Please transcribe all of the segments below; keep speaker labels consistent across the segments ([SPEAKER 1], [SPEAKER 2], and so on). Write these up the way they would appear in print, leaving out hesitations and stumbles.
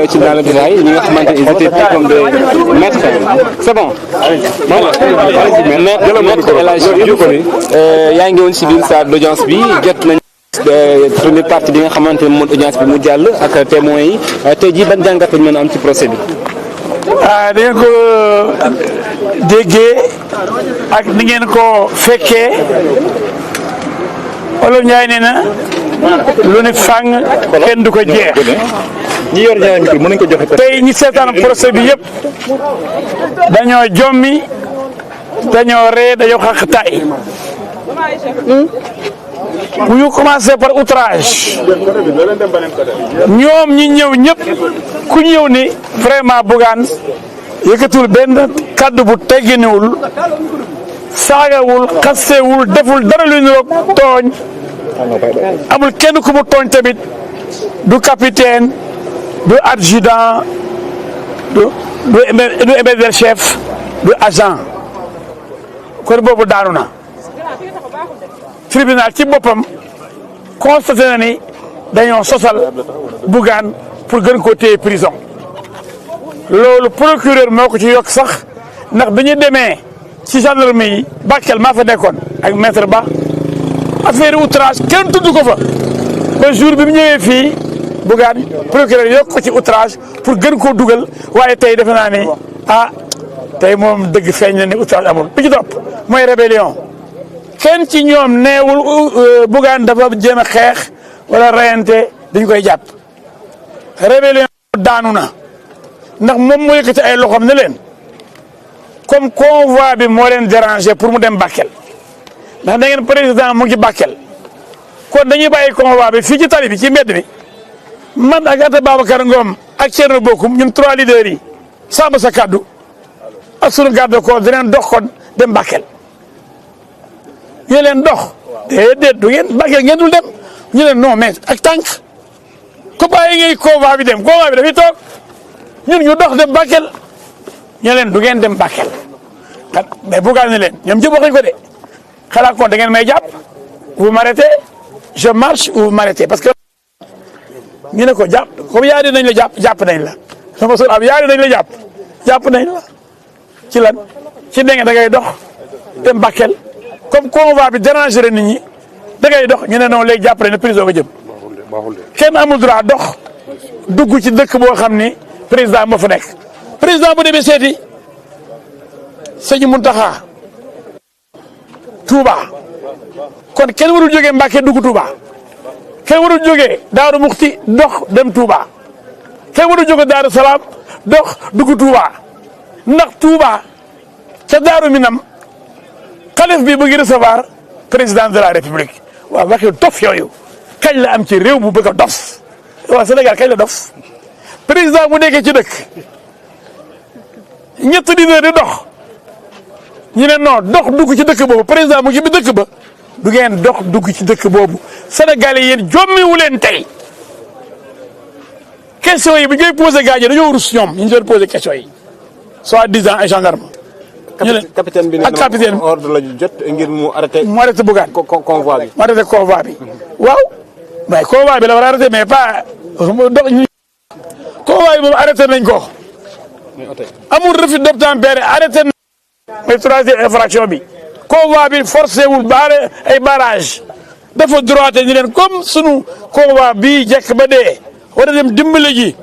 [SPEAKER 1] ci dans le détail ñi nga xamante ils étaient pris comme des maîtres. C'est bon. Maître El Hadji Diouf yaa ngi woon ci biir salle d'audience bi jot nañ première partie bi nga xamante ne moom audience bi mu jàll ak témoins yi tey jii ban jàngat lañ mën a am ci procès bi.
[SPEAKER 2] da ngeen ko déggee ak ni ngeen ko fekkee Olof Njaay nee na lu ne fàng kenn du ko jeex.
[SPEAKER 3] ñi yor ñaari micro mën nañu ko joxe.
[SPEAKER 2] tey ñi seetaan procès bi yëpp dañoo jommi dañoo ree dañoo xaqtaay bu ñu commencé par outrage ñoom ñi ñëw ñëpp ku ñëw ni vraiment Bougane yëkkatul benn kaddu bu tegginiwul saagawul xastewul deful dara lu niroog tooñ amul kenn ku mu tooñ tamit du capitaine du adjudant du éméder chef du agent kon boobu daanu na tribunal ci boppam constaté na ni dañoo sosal Bougane pour gën koo téye prison loolu procureur moo ko ci yokk sax ndax bi ñu demee ci gendarmerie yi Bakel maa fa nekkoon ak maître Ba affaire outrage kenn tudd ko fa ba jour bi mu ñëwee fii Bougane procureur yokk ko ci outrage pour gën koo dugal waaye tey defe naa ne tey moom dëgg feeñ na ni outrage amul bi ci topp mooy rébellion kenn ci ñoom neewul Bougane dafa jéem a xeex wala rayante dañ koy jàpp rébellion daanu na ndax moom moo yëkkati ay loxoom ne leen comme convoi bi moo leen déranger pour mu dem Bakel ndax da ngeen président mu ngi Bakel kon dañuy bàyyi convoi bi fii ci tali bi ci mbedd mi man ak Anta Babacar Ngom ak Thierno Bocoum ñun 3 leaders yi sàmm sa kaddu ak sunu garde corps dinañ dox kon dem Bakel ñu leen dox déedéet du ngeen Bakel ngeen dul dem ñu leen non mais ak tànk ko bàyyi ngay convoi bi dem convoi bi dafay toog ñun ñu dox dem Bakel ñu leen du ngeen dem Bakel mais Bougane ne leen ñoom jëpp wax nañ ko de xalaat kon da ngeen may jàpp vous m'arrêtez je marche ou vous m'arrêtez parce que ñu ne ko jàpp comme yaa di nañ la jàpp nañ la sama sol am yaa di nañ la jàpp nañ la ci lan ci dégg da ngay dox dem Bakel comme convoi bi déranger nit ñi da ngay dox ñu ne non léegi jàpp nañ ne prison nga jëm kenn amul droit dox dugg ci dëkk boo xam ni président moo fa nekk président bu demee seeti sëñ Mountakha Touba kon kenn warul jógee Mbacke dugg Touba kenn warul jógee Daaru Muxti dox dem Touba kenn warul jógee Daaru Salaam dox dugg Touba ndax Touba ca Daaru Minam xalif bi bu ngi recevoir président de la République waaw waxi dof yooyu kañ la am ci réew bu bëgg a dof waaw Sénégal kañ la dof président bu nekkee ci dëkk ñett leader di dox ñu ne non dox dugg ci dëkk boobu président mu ngi bi dëkk ba du ngeen dox dugg ci dëkk boobu Sénégalais yéen jommiwu leen tey question yi bu ñuy posé gars yi dañoo rus ñoom ñu doon posé question yi soi-disant ay gendarme
[SPEAKER 3] capitaine bi
[SPEAKER 2] ak capitaine
[SPEAKER 3] ordre la jot ngir mu arrêté.
[SPEAKER 2] mu arrêté Bougane
[SPEAKER 3] convoi bi.
[SPEAKER 2] mu arrêté convoi bi waaw mais convoi bi la war a arrêté mais pas dox ñu convoi bi moom arrêté nañ ko amul refus d'obtempérer arrêté nañ mooy troisième infraction bi convoi bi forcé wul baare ay barrage dafa droité ñu leen comme sunu convoi bii jekk ba dee war a dem dimbale ji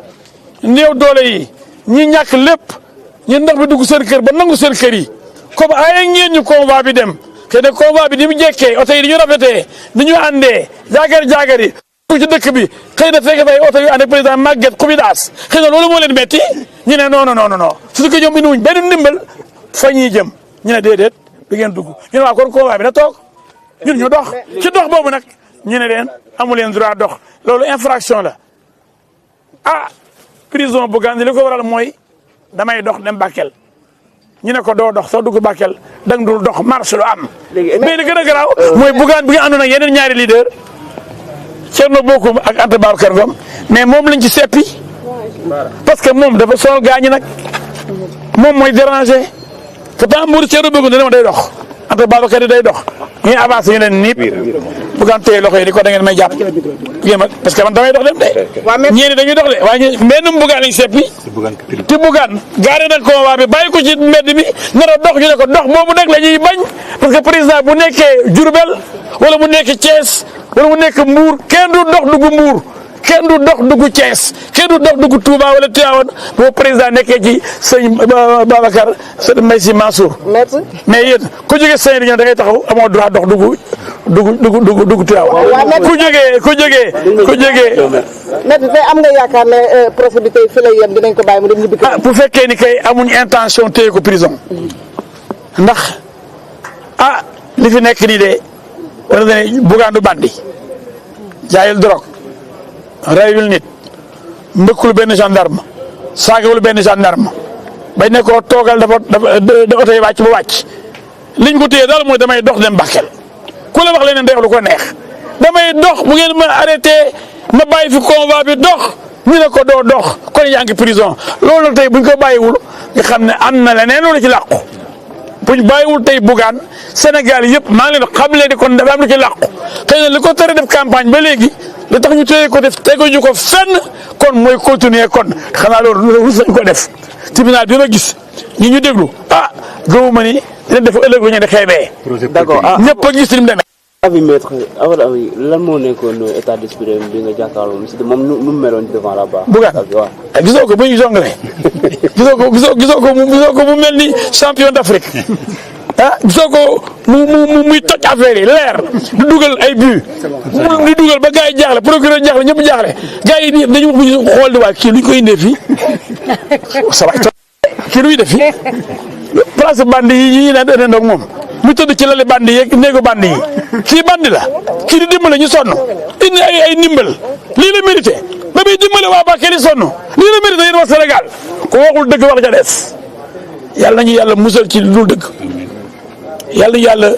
[SPEAKER 2] néew doole yi ñi ñàkk lépp ñu ndox bi dugg seen kër ba nangu seen kër yi comme ay ngeen ñu convoi bi dem te ne convoi bi ni mu jekkee oto yi ni ñu rafetee ni ñu àndee jaagar yi ci dëkk bi xëy na fekk fay oto yu ànd ak président Maguette Koubidas xëy na loolu moo leen metti ñu ne non su ko ñoom indiwuñ benn ndimbal fa ñuy jëm ñu ne déedéet du ngeen dugg ñu ne waa kon convoi bi na toog ñun ñu dox ci dox boobu nag ñu ne leen amu leen droit dox loolu infraction la prison Bougane li ko waral mooy damay dox dem Bakel ñu ne ko doo dox soo dugg Bakel dang dul dox marche lu am. mais li gën a garaaw mooy Bougane bi nga àndoon ak yeneen ñaari leader Thierno Bocoum ak Anta Babacar Ngom mais moom lañ ci seppi parce que moom dafa sonal gaañi nag moom mooy déranger pourtant Mbour Thierno Bocoum dana ma day dox Anta Babacar day dox ngeen avancé ñu leen niip Bougane téye loxo yi di ko da ngeen may jàpp parce que man damay dox dem de ñeeni dañuy dox de waaye mbennum Bougane lañ seppi te Bougane gaare na convoi bi bàyyi ko ci mbedd mi nar a dox ñu ne ko dox boobu nag la ñuy bañ parce que président bu nekkee Diourbel wala mu nekk Thiès wala mu nekk Mbour kenn du dox dugg Mbour kenn du dox dugg Thiès kenn du dox dugg Touba wala Tivaouane boo président nekkee ci sëñ Babacar sëñ Mbaye Sy Mansour mais yéen ku jógee Saint-Louis da ngay taxaw amoo droit dox dugg Tivaouane ku jógee
[SPEAKER 4] Maître tey am nga yaakaar ne procès bi tey fi lay yem dinañ ko bàyyi mu dem ñibbi ko.
[SPEAKER 2] bu fekkee ni kay amuñ intention téye ko prison ndax li fi nekk nii de wala ne Bougane du bandi jaayul drogue rayul nit mbëkkul benn gendarme saagawul benn gendarme bañ ne ko toogal dafa oto yi wàcc ba wàcc liñ ko téye daal mooy damay dox dem Bakel ku la wax leneen day wax lu ko neex damay dox bu ngeen ma arrêté ma bàyyi fi convoi bi dox ñu ne ko doo dox kon yaa ngi prison loolu nag tey buñ ko bàyyiwul nga xam ne am na leneen lu ci làqu buñ bàyyiwul tey Bougane Sénégal yëpp maa ngi leen xam leen di kon dafa am lu ci làqu xëy na li ko tere def campagne ba léegi li tax ñu téye ko def teguñu ko fenn kon mooy continuer kon xanaa loolu rus nañ ko def tribunal bi ma gis ñi ñu déglu gëwuma ni dina def ëllëg lu ñu di xeebee.
[SPEAKER 5] d'accord
[SPEAKER 2] ñëpp a gis ni mu demee.
[SPEAKER 5] avis maître avis lan moo nekkoon état d'esprit bi nga jàkkaarloo moom nu mu meloon devant la barre.
[SPEAKER 2] Bougane gisoo ko bu ñu jongale gisoo ko mu mel ni champion d'Afrique gisoo ko muy toj affaire yi leer du dugal ay but du dugal ba gars yi jaaxle procureur jaaxle ñëpp jaaxle gars yi dañu wax bu xool di waa kii luñ koy indee fii ça va kii luy def fii place bandi yi ñi naan ëndandoog moom mu tëdd ci lali bandi yeeg néegu bandi yi kii bandi la kii di dimbale ñu sonn indi ay ndimbal lii la mérité ba muy dimbale waa Bakel yi sonn lii la mérité yéen waa Sénégal ku waxul dëgg wax ja des yàlla nañu yàlla musal ci lu dul dëgg yàlla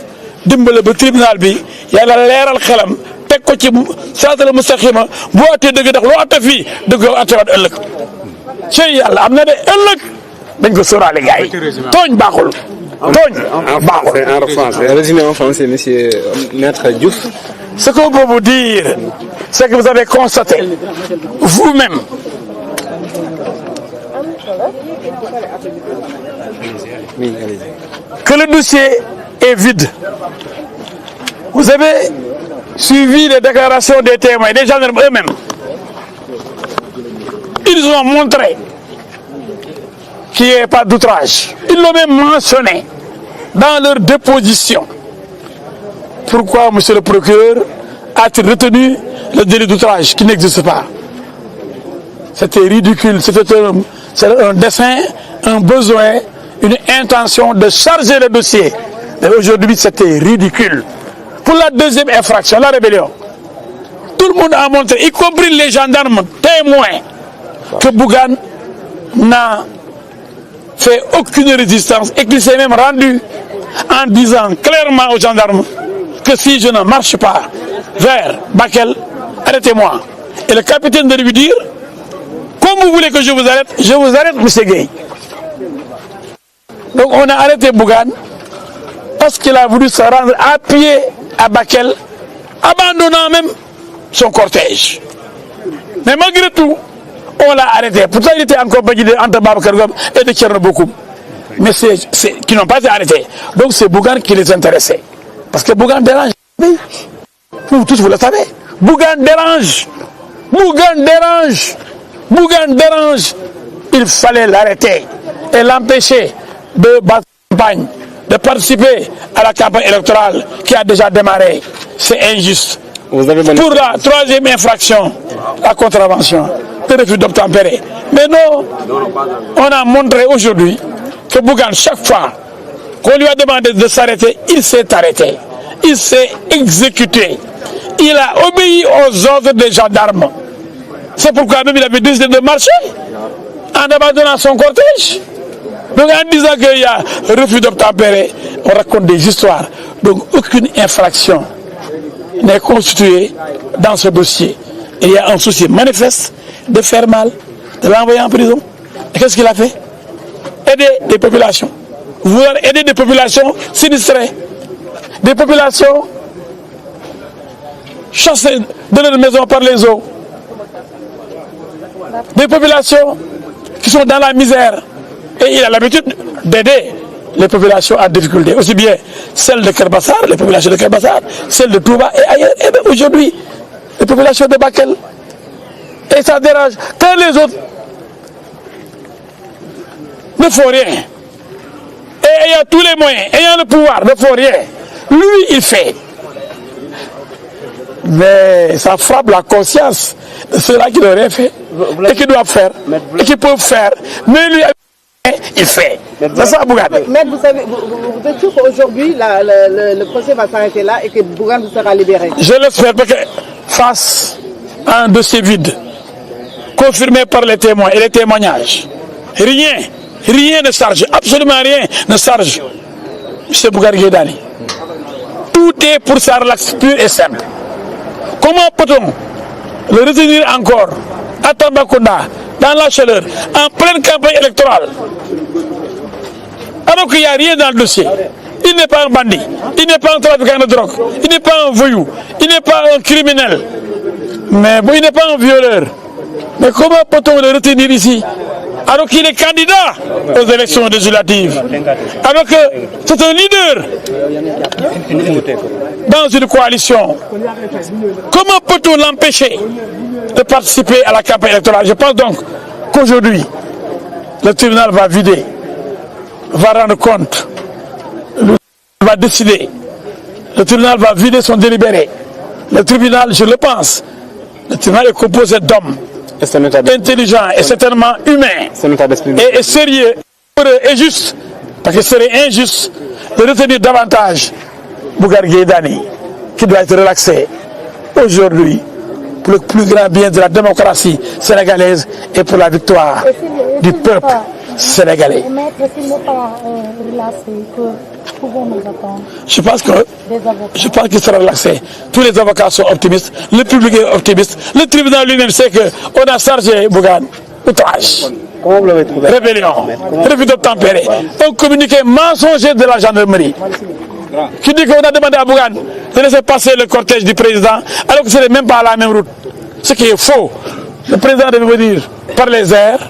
[SPEAKER 2] dimbale ba tribunal bi yàlla leeral xelam teg ko ci siraatal mustaqima boo attee dëgg ndax loo atte fii dëgg yow attewaat ëllëg cey yàlla am na de ëllëg dañ ko sóoraale gars yi tooñ baaxul tooñ baaxul.
[SPEAKER 1] En français, résumé en français, monsieur Maître Diouf.
[SPEAKER 2] Ce qu'on peut vous dire, c'est que vous avez constaté vous-même que le dossier est vide. Vous avez suivi les déclarations des témoins, des gendarmes eux-mêmes. Ils ont montré qu'il n'y ait pas d'outrage. Ils l'ont même mentionné dans leur déposition. Pourquoi, monsieur le procureur, a-t-il retenu le délit d'outrage qui n'existe pas? C'était ridicule, c'était un dessein, un besoin, une intention de charger le dossier. Mais aujourd'hui, c'était ridicule. Pour la deuxième infraction, la rébellion, tout le monde a montré, y compris les gendarmes témoins, que Bougane n'a fait aucune résistance et qu'il s'est même rendu en disant clairement aux gendarmes que si je ne marche pas vers Bakel, arrêtez-moi. Et le capitaine de lui dire, comme vous voulez que je vous arrête, monsieur Gueye. Donc on a arrêté Bougane parce qu'il a voulu se rendre à pied à Bakel, abandonnant même son cortège. Mais malgré tout, on l'a arrêté. Pourtant, il était en compagnie d'Anta Babacar Ngom et de Thierno Bokoum. Mais qui n'ont pas été arrêtés. Donc c'est Bougane qui les intéressait. Parce que Bougane dérange. Vous tous, vous le savez. Bougane dérange. Bougane dérange. Bougane dérange. Il fallait l'arrêter et l'empêcher de battre la campagne, de participer à la campagne électorale qui a déjà démarré. C'est injuste.
[SPEAKER 1] Vous avez
[SPEAKER 2] Pour la troisième infraction, la contravention, de refus d'obtempérer. Mais non, on a montré aujourd'hui que Bougane, chaque fois qu'on lui a demandé de s'arrêter, il s'est arrêté. Il s'est exécuté. Il a obéi aux ordres des gendarmes. C'est pourquoi même il avait décidé de marcher en abandonnant son cortège. Donc en disant qu'il y a refus d'obtempérer, on raconte des histoires. Donc aucune infraction n'est constituée dans ce dossier. Il y a un souci manifeste de faire mal, de l'envoyer en prison. Et qu'est-ce qu'il a fait? Aider des populations. Vouloir aider des populations sinistrées. des populations chassées de leur maison par les eaux, des populations qui sont dans la misère. Et il a l'habitude d'aider les populations en difficulté, aussi bien celles de Kerbassar, les populations de Kerbassar, celles de Touba et ailleurs, et même aujourd'hui, les populations de Bakel. Et ça dérange. Quand les autres ne font rien, et ayant tous les moyens, ayant le pouvoir, ne font rien, lui, il fait. Mais ça frappe la conscience de ceux-là qui n'ont rien fait, et qui doivent faire, et qui peuvent faire. Mais lui, il fait. C'est ça, Bougane.
[SPEAKER 4] Mais vous savez, vous êtes sûr qu'aujourd'hui, le procès va s'arrêter là et que Bougane sera libéré?
[SPEAKER 2] Je l'espère parce que face à un dossier vide, confirmé par les témoins et les témoignages, rien ne charge, absolument rien ne charge M. Bougane Gueye Dany. Tout est pour sa relaxe pure et simple. Comment peut-on le retenir encore à Tambacounda, dans la chaleur, en pleine campagne électorale, alors qu'il n'y a rien dans le dossier? Il n'est pas un bandit, il n'est pas un trafiquant de drogue, il n'est pas un voyou, il n'est pas un criminel, mais bon, il n'est pas un violeur. Mais comment peut-on le retenir ici alors qu'il est candidat aux élections législatives, alors que c'est un leader dans une coalition? Comment peut-on l'empêcher de participer à la campagne électorale? Je pense donc qu'aujourd'hui, le tribunal va vider, va rendre compte, va décider. Le tribunal va vider son délibéré. Le tribunal, je le pense, le tribunal est composé d'hommes intelligents et certainement humains et sérieux et juste, parce que ce serait injuste de retenir davantage Bougane Gueye Dany, qui doit être relaxé aujourd'hui pour le plus grand bien de la démocratie sénégalaise et pour la victoire du peuple sénégalais. Je pense qu'il sera relaxé. Tous les avocats sont optimistes, le public est optimiste, le tribunal lui-même sait qu'on a chargé Bougane outrage, rébellion, refus d'obtempérer, un communiqué mensonger de la gendarmerie qui dit qu'on a demandé à Bougane de laisser passer le cortège du président alors que ce n'est même pas la même route. Ce qui est faux. Le président devait venir par les airs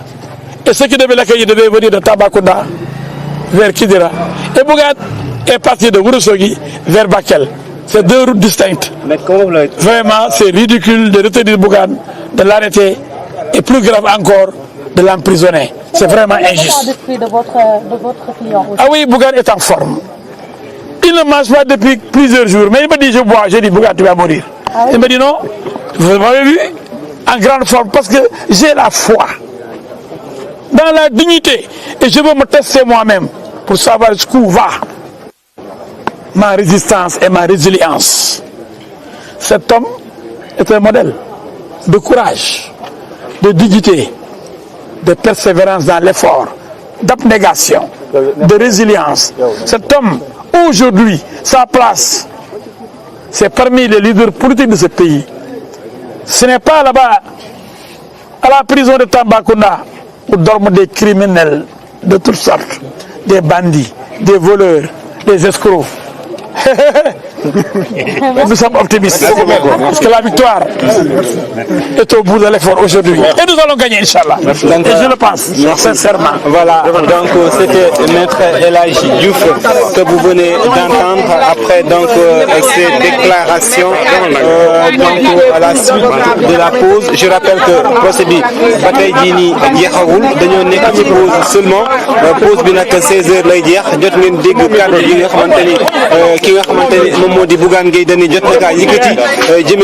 [SPEAKER 2] et ceux qui devaient l'accueillir devaient venir de Tambacounda vers Kidira. Et Bougane est parti de Ourossogui vers Bakel. C'est deux routes distinctes. Vraiment, c'est ridicule de retenir Bougane, de l'arrêter et plus grave encore, de l'emprisonner. C'est vraiment injuste. Ah oui, Bougane est en forme. Il ne mange pas depuis plusieurs jours, mais il me dit je bois, je dis Bougane tu vas mourir. Il me dit non, vous m'avez vu en grande forme parce que j'ai la foi dans la dignité et je veux me tester moi-même pour savoir jusqu'où va ma résistance et ma résilience. Cet homme est un modèle de courage, de dignité, de persévérance dans l'effort, d'abnégation, de résilience. Cet homme, aujourd'hui, sa place, c'est parmi les leaders politiques de ce pays. Ce n'est pas là-bas, à la prison de Tambacounda, où dorment des criminels de toutes sortes, des bandits, des voleurs, des escrocs. Nous sommes optimistes parce que la victoire est au bout de l'effort aujourd'hui et nous allons gagner, Inch'Allah. Et je le pense sincèrement.
[SPEAKER 1] Voilà, donc c'était Maître El Hadji Diouf que vous venez d'entendre après donc ces déclarations donc à la suite de la pause. Je rappelle que procès bi ba tey jii nii jeexagul dañoo nekk ci pause seulement pause bi nag 16h lay jeex jot ngeen dégg kàddu yi nga xamante ni ki nga xamante ni moom moo di Bougane Gueye Dany jot na kaa yëkkati jëme